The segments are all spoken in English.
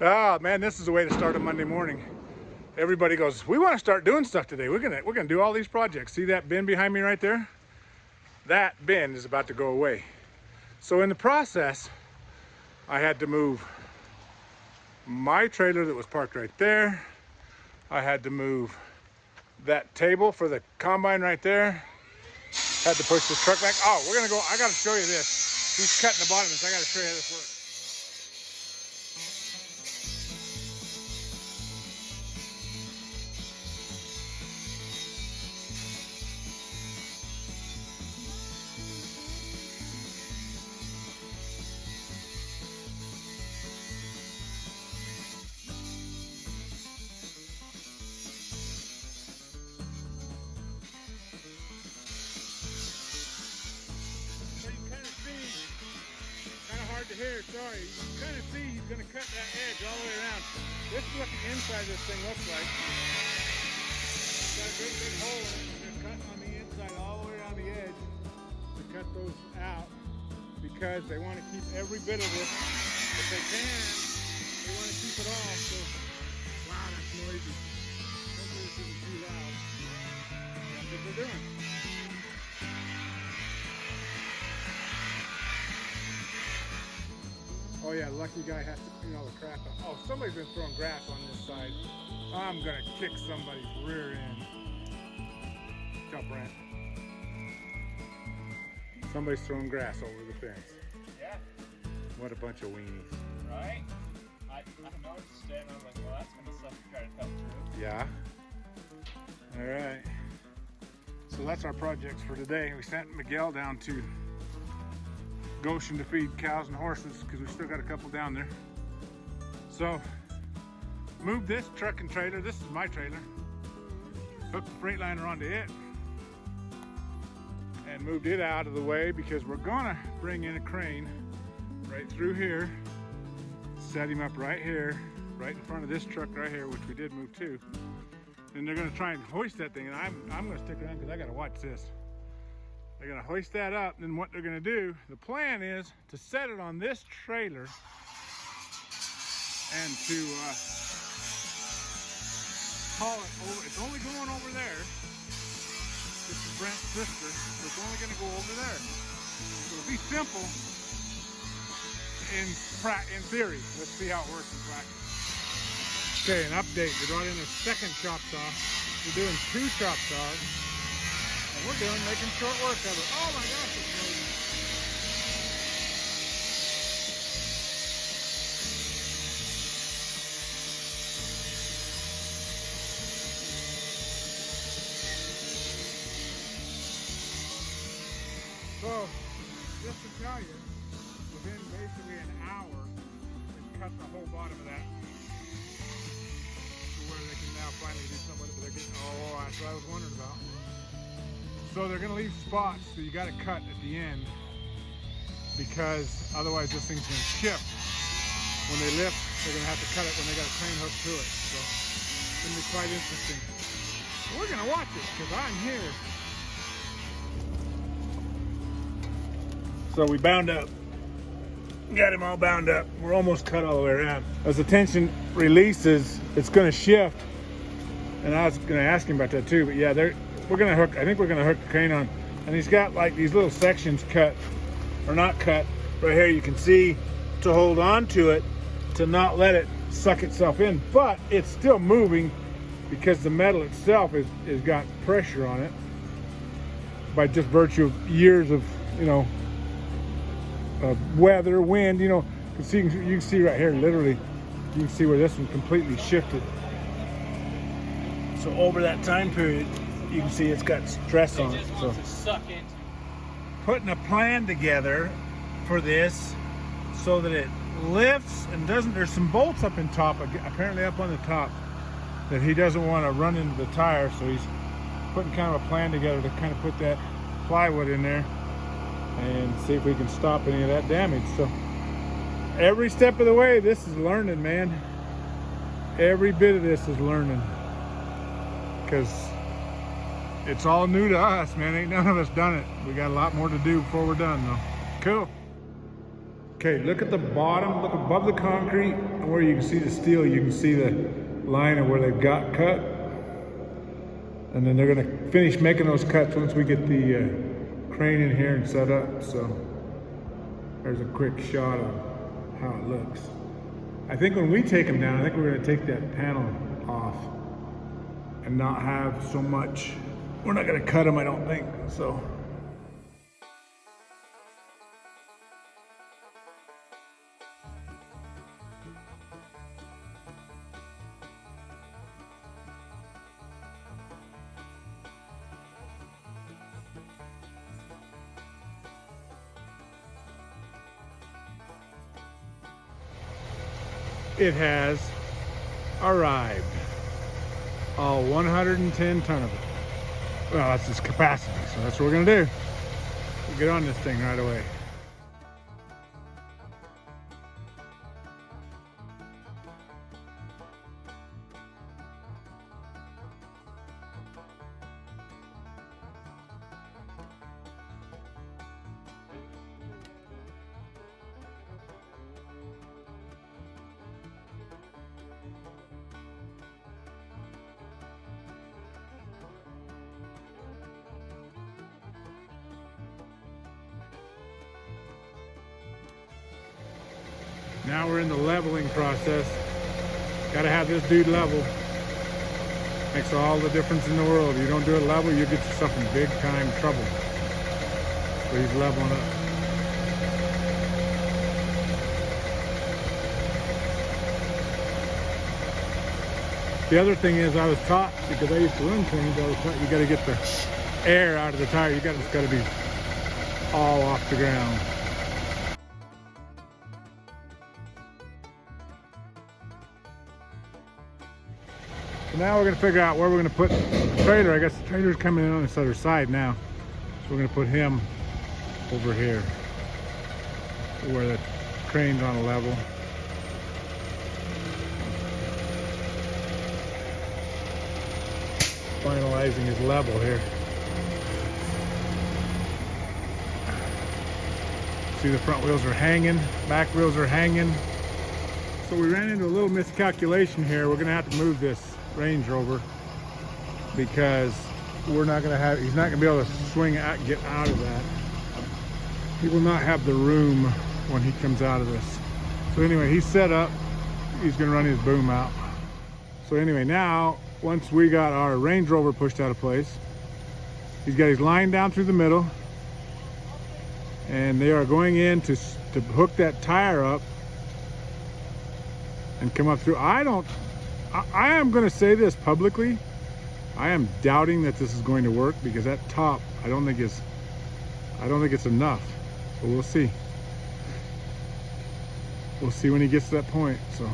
Oh man, this is a way to start a Monday morning. Everybody goes, we want to start doing stuff today. We're gonna do all these projects. See that bin behind me right there? That bin is about to go away. So in the process, I had to move my trailer that was parked right there. I had to move that table for the combine right there. Had to push this truck back. Oh, we're gonna go, I gotta show you this. He's cutting the bottom of this. I gotta show you how this works. To hear, sorry, you can kind of see he's going to cut that edge all the way around. This is what the inside of this thing looks like. It's got a great big hole in it. They're cutting on the inside all the way around the edge to cut those out because they want to keep every bit of this. If they can, they want to keep it all. So, wow, that's noisy. Hopefully this isn't too loud. That's what they're doing. Oh yeah, lucky guy has to clean all the crap out. Oh, somebody's been throwing grass on this side. I'm gonna kick somebody's rear end. What's up, Brent? Somebody's throwing grass over the fence. Yeah. What a bunch of weenies. Right? I don't know, just standing there like, well, that's gonna suck to try to cut through. Yeah. All right. So that's our projects for today. We sent Miguel down to Goshen to feed cows and horses because we still got a couple down there. So moved this truck and trailer. This is my trailer. Hooked the Freightliner onto it and moved it out of the way because we're gonna bring in a crane right through here, set him up right here, right in front of this truck right here, which we did move to. And they're gonna try and hoist that thing, and I'm gonna stick around because I gotta watch this. They're gonna hoist that up, and then what they're gonna do, the plan is to set it on this trailer and to haul it over. It's only going over there. This is Brent's sister, so it's only gonna go over there. So it'll be simple in theory. Let's see how it works in practice. Okay, an update. We brought in a second chop saw. We're doing 2 chop saws. And we're making short work of it. Oh my gosh, it's noisy. So, just to tell you, within basically an hour, they've cut the whole bottom of that to where they can now finally do something with it, but they're getting, oh, that's what I was wondering about. So they're gonna leave spots, so you gotta cut at the end because otherwise this thing's gonna shift. When they lift, they're gonna have to cut it when they got a crane hook to it. So it's gonna be quite interesting. We're gonna watch it because I'm here. So we bound up. Got him all bound up. We're almost cut all the way around. As the tension releases, it's gonna shift. And I was gonna ask him about that too, but yeah, we're gonna hook, I think we're gonna hook the crane on, and he's got like these little sections cut, or not cut, right here you can see, to hold on to it, to not let it suck itself in, but it's still moving because the metal itself is got pressure on it by just virtue of years of, you know, weather, wind, you know, you can see right here, literally, you can see where this one completely shifted. So over that time period, you can see it's got stress on it. So putting a plan together for this so that it lifts and doesn't, there's some bolts up in top, apparently up on the top, that he doesn't want to run into the tire, so he's putting kind of a plan together to kind of put that plywood in there and see if we can stop any of that damage. So every step of the way, this is learning, man. Every bit of this is learning, because it's all new to us, man. Ain't none of us done it. We got a lot more to do before we're done, though. Cool. Okay, look at the bottom, look above the concrete, and where you can see the steel, you can see the line of where they've got cut. And then they're gonna finish making those cuts once we get the crane in here and set up. So there's a quick shot of how it looks. I think when we take them down, I think we're gonna take that panel off and not have so much. We're not gonna cut them, I don't think, so. It has arrived. All 110 ton of it. Well, that's its capacity, so that's what we're gonna do. We'll get on this thing right away. Now we're in the leveling process. Got to have this dude level. Makes all the difference in the world. You don't do it level, you get yourself in big time trouble. So he's leveling up. The other thing is, I was taught, because I used to run trains, I was taught you got to get the air out of the tire. It's got to be all off the ground. So now we're going to figure out where we're going to put the trailer. I guess the trailer's coming in on this other side now. So we're going to put him over here where the crane's on a level. Finalizing his level here. See, the front wheels are hanging, back wheels are hanging. So we ran into a little miscalculation here. We're going to have to move this Range Rover because he's not going to be able to swing out, get out of that. He will not have the room when he comes out of this. So anyway, he's set up. He's going to run his boom out. So anyway, now once we got our Range Rover pushed out of place, he's got his line down through the middle, and they are going in to hook that tire up and come up through. I am going to say this publicly. I am doubting that this is going to work because that top, I don't think it's enough. But we'll see. We'll see when he gets to that point. So,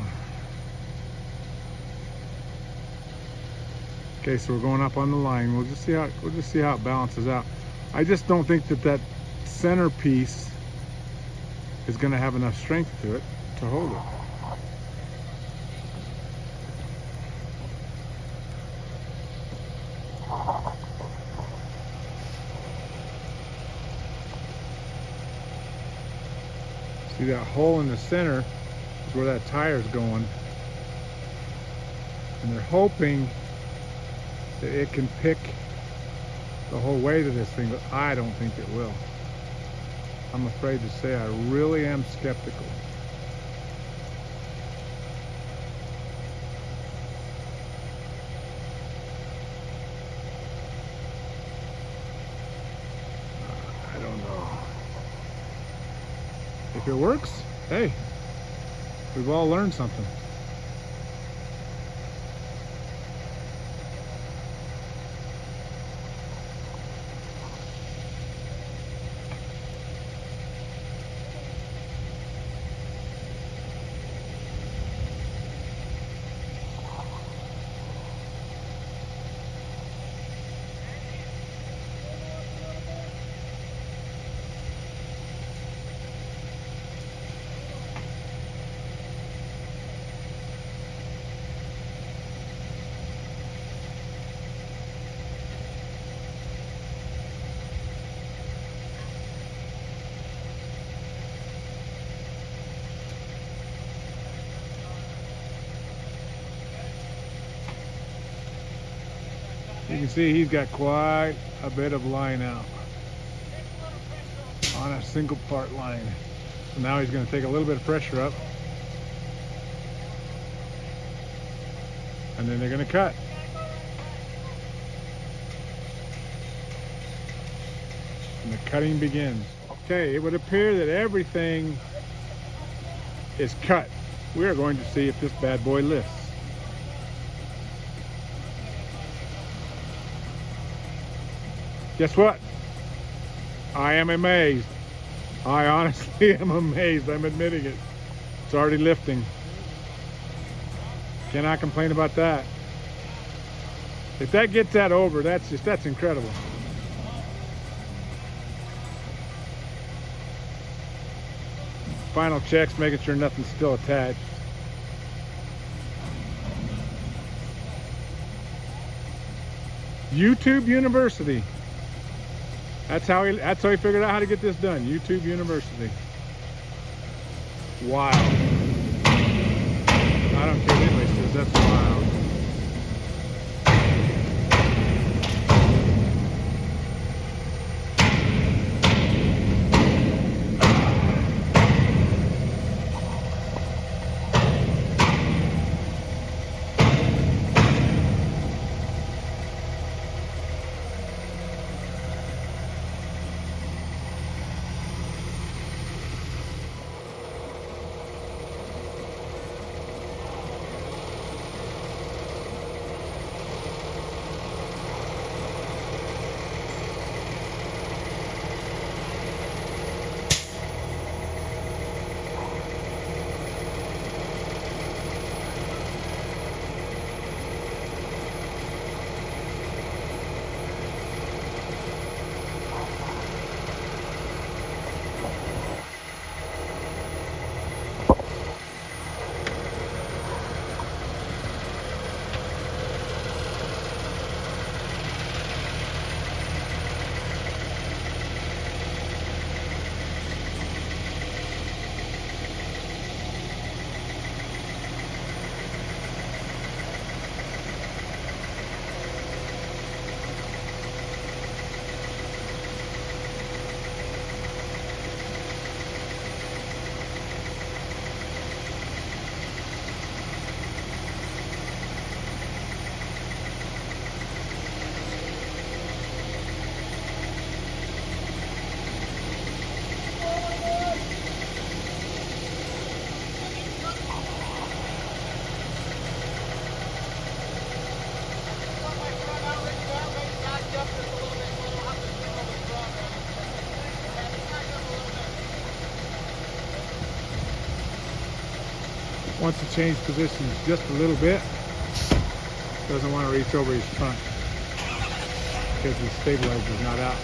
okay, so we're going up on the line. We'll just see how it balances out. I just don't think that center piece is going to have enough strength to it to hold it. See that hole in the center is where that tire's going. And they're hoping that it can pick the whole weight of this thing, but I don't think it will. I'm afraid to say I really am skeptical. I don't know. If it works, hey, we've all learned something. You can see he's got quite a bit of line out on a single part line. So now he's going to take a little bit of pressure up, and then they're going to cut. And the cutting begins. Okay, it would appear that everything is cut. We are going to see if this bad boy lifts. Guess what? I am amazed. I honestly am amazed. I'm admitting it. It's already lifting. Cannot complain about that. If that gets that over, that's incredible. Final checks, making sure nothing's still attached. YouTube University. That's how he figured out how to get this done. YouTube University. Wow. I don't care what anybody says, that's wild. Wants to change positions just a little bit. Doesn't want to reach over his front because the stabilizer is not out.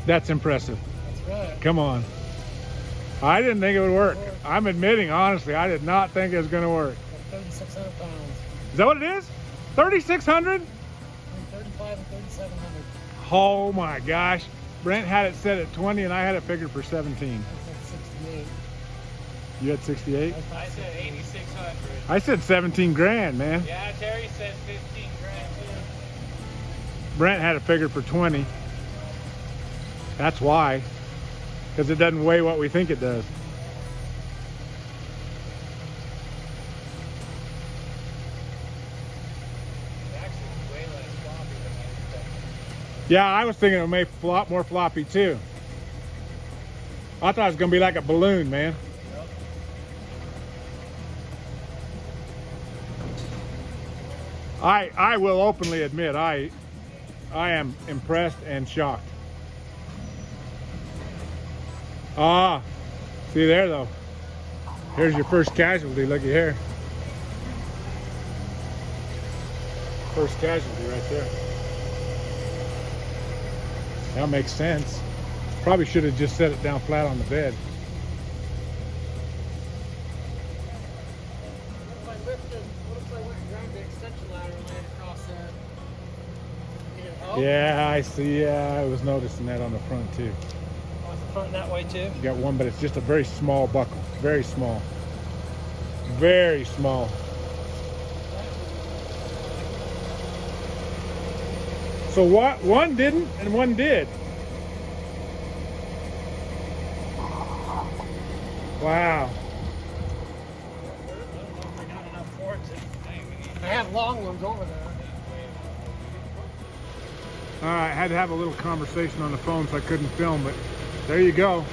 That's impressive. That's right. Come on. I didn't think it would work. I'm admitting, honestly, I did not think it was going to work. 3,600 pounds. Is that what it is? 3,600? Between 35 and 3,700. Oh my gosh. Brent had it set at 20 and I had it figured for 17. That's at 68. You had 68? I said 8,600. I said 17 grand, man. Yeah, Terry said 15 grand too. Brent had it figured for 20. That's why. Because it doesn't weigh what we think it does. It's actually way less floppy than I expected. Yeah, I was thinking it may flop more floppy too. I thought it was going to be like a balloon, man. Yep. I will openly admit I am impressed and shocked. Ah, see there though. Here's your first casualty, looky here. First casualty right there. That makes sense. Probably should have just set it down flat on the bed. What if I lifted, what if I went and grabbed the extension ladder and laid across there? Need it help? Yeah, I see. Yeah, I was noticing that on the front too. Oh, it's the front that way too? You got one, but it's just a very small buckle. Very small. Very small. So what? One didn't and one did. Wow. I have long ones over there. All right, I had to have a little conversation on the phone, so I couldn't film, but there you go.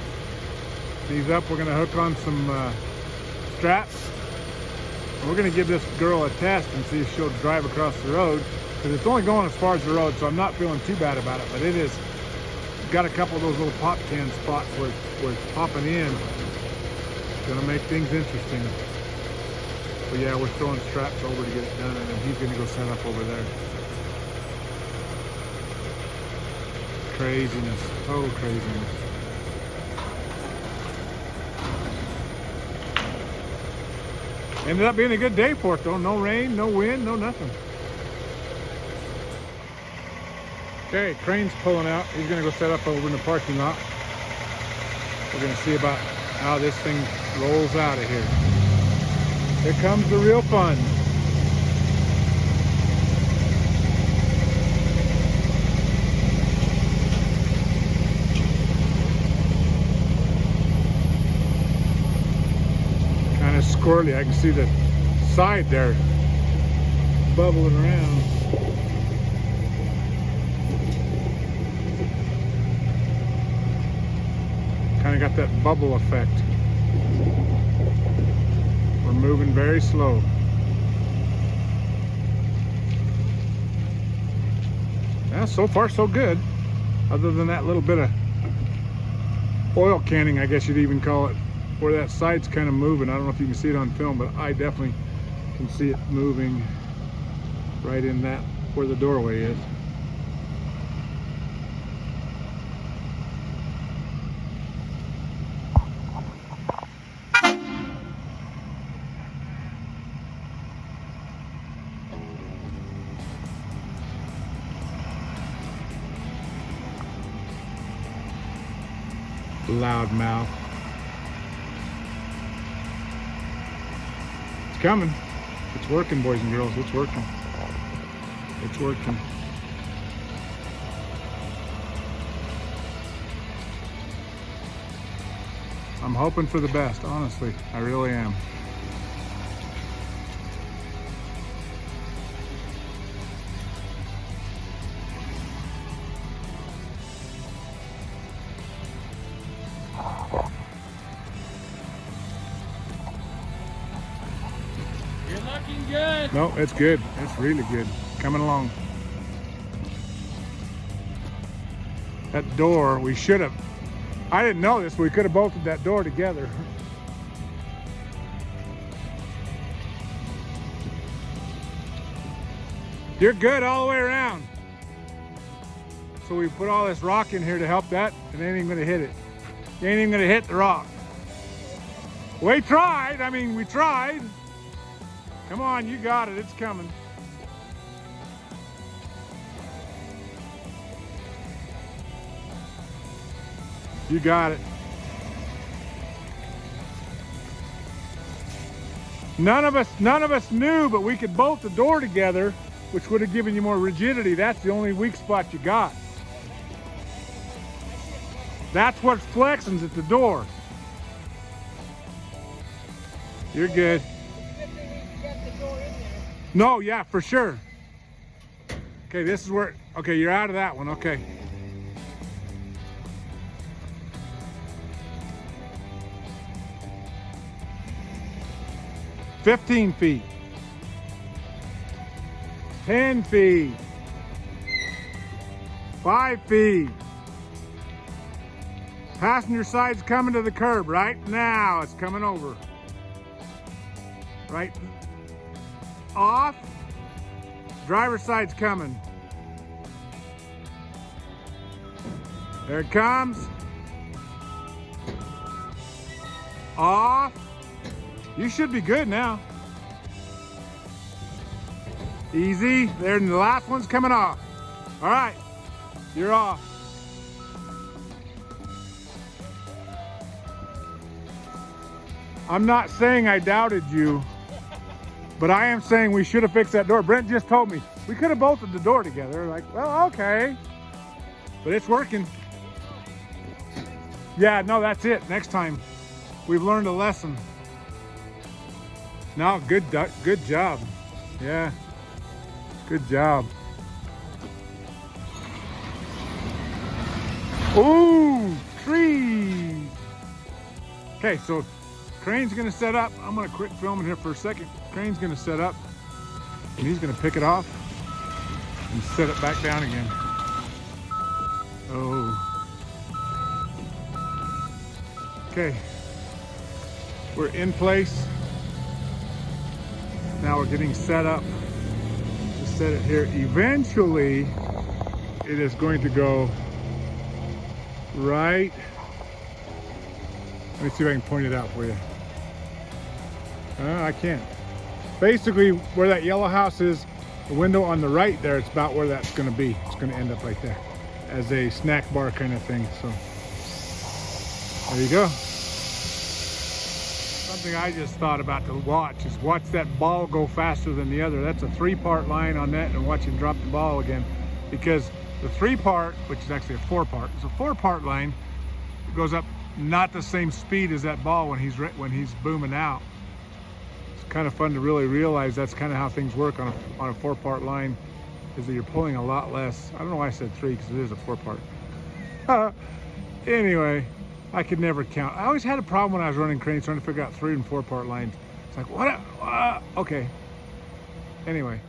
These up, we're gonna hook on some straps. And we're gonna give this girl a test and see if she'll drive across the road, because it's only going as far as the road, so I'm not feeling too bad about it, but it is got a couple of those little pop can spots where it's popping in. Gonna make things interesting. But yeah, we're throwing straps over to get it done, and then he's gonna go set up over there. Craziness, total craziness. Ended up being a good day for it though. No rain, no wind, no nothing. Okay, crane's pulling out. He's gonna go set up over in the parking lot. We're gonna see about how this thing rolls out of here. Here comes the real fun. Kind of squirrely. I can see the side there bubbling around. Kind of got that bubble effect. We're moving very slow. Yeah, so far so good. Other than that little bit of oil canning, I guess you'd even call it, where that side's kind of moving. I don't know if you can see it on film, but I definitely can see it moving right in that where the doorway is. Loud mouth. It's coming. It's working, boys and girls. It's working. It's working. I'm hoping for the best, honestly. I really am. You're looking good. No, it's good. It's really good. Coming along. That door, we should have. I didn't know this, but we could have bolted that door together. You're good all the way around. So we put all this rock in here to help that, and it ain't even gonna hit it. You ain't even gonna hit the rock. We tried, I mean, we tried. Come on, you got it, it's coming. You got it. None of us knew, but we could bolt the door together, which would have given you more rigidity. That's the only weak spot you got. That's what's flexing at the door. You're good. No, yeah, for sure. Okay, this is where, okay, you're out of that one, okay. $15 feet. 10 feet. 5 feet. Passenger side's coming to the curb right now. It's coming over. Right off. Driver's side's coming. There it comes. Off. You should be good now. Easy. There, the last one's coming off. All right, you're off. I'm not saying I doubted you, but I am saying we should have fixed that door. Brent just told me we could have bolted the door together. Like, well, okay, but it's working. Yeah, no, that's it. Next time, we've learned a lesson. No, good job. Yeah, good job. Ooh, tree. Okay, so Crane's gonna set up. I'm gonna quit filming here for a second. Crane's gonna set up, and he's gonna pick it off and set it back down again. Oh. Okay, we're in place. Now we're getting set up to set it here. Eventually, it is going to go right. Let me see if I can point it out for you. I can't. Basically, where that yellow house is, the window on the right there, it's about where that's going to be. It's going to end up right there as a snack bar kind of thing. So there you go. Something I just thought about to watch is watch that ball go faster than the other. That's a 3-part line on that, and watch him drop the ball again, because the 3-part, which is actually a 4-part, it's a 4-part line. It goes up not the same speed as that ball when he's booming out. It's kind of fun to really realize that's kind of how things work on a 4-part line, is that you're pulling a lot less. I don't know why I said 3, because it is a 4-part. Anyway, I could never count. I always had a problem when I was running Cranes trying to figure out 3- and 4-part lines. It's like, what? Okay. Anyway,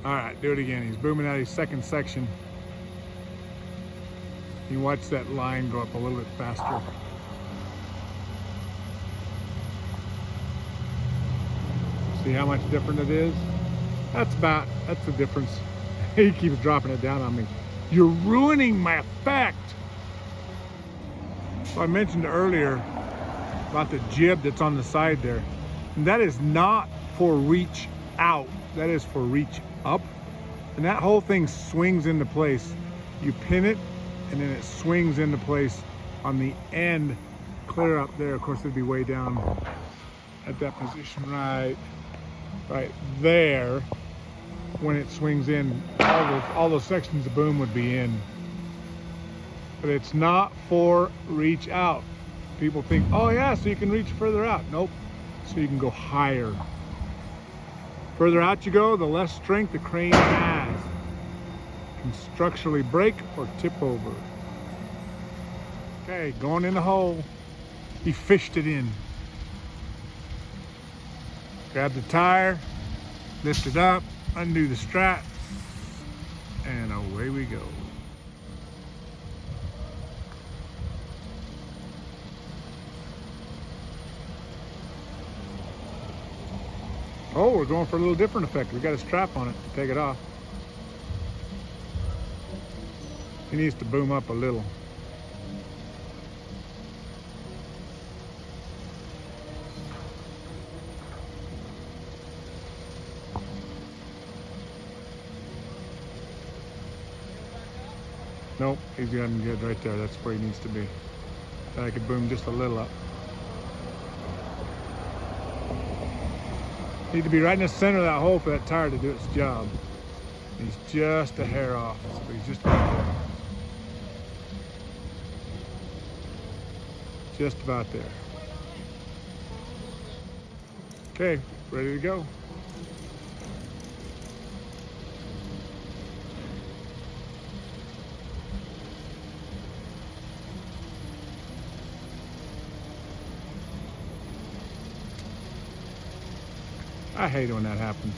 all right, do it again. He's booming out his second section. You watch that line go up a little bit faster. See how much different it is? That's the difference. He keeps dropping it down on me. You're ruining my effect. So I mentioned earlier about the jib that's on the side there. And that is not for reach out. That is for reach up. And that whole thing swings into place. You pin it, and then it swings into place on the end, clear up there. Of course, it'd be way down at that position right there. When it swings in, all those sections of boom would be in. But it's not for reach out. People think, oh yeah, so you can reach further out. Nope, so you can go higher. Further out you go, the less strength the crane has. Can structurally break or tip over. Okay, going in the hole. He fished it in. Grab the tire, lift it up, undo the strap, and away we go. Oh, we're going for a little different effect. We got a strap on it to take it off. He needs to boom up a little. Nope, he's got him good right there. That's where he needs to be. I could boom just a little up. Need to be right in the center of that hole for that tire to do its job. He's just a hair off, so he's just about there. Just about there. Okay, ready to go. I hate when that happens.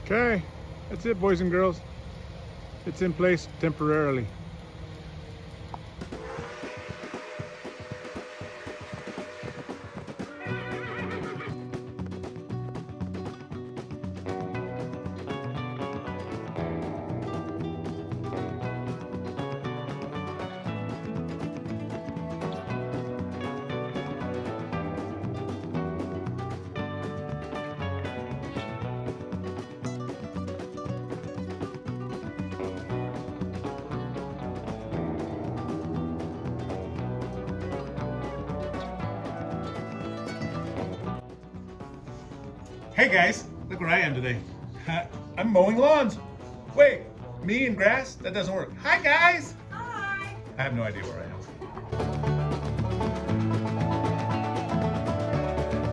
Okay, that's it, boys and girls. It's in place temporarily. Hey guys, look where I am today. I'm mowing lawns. Wait, me and grass? That doesn't work. Hi guys! Hi. I have no idea where I am.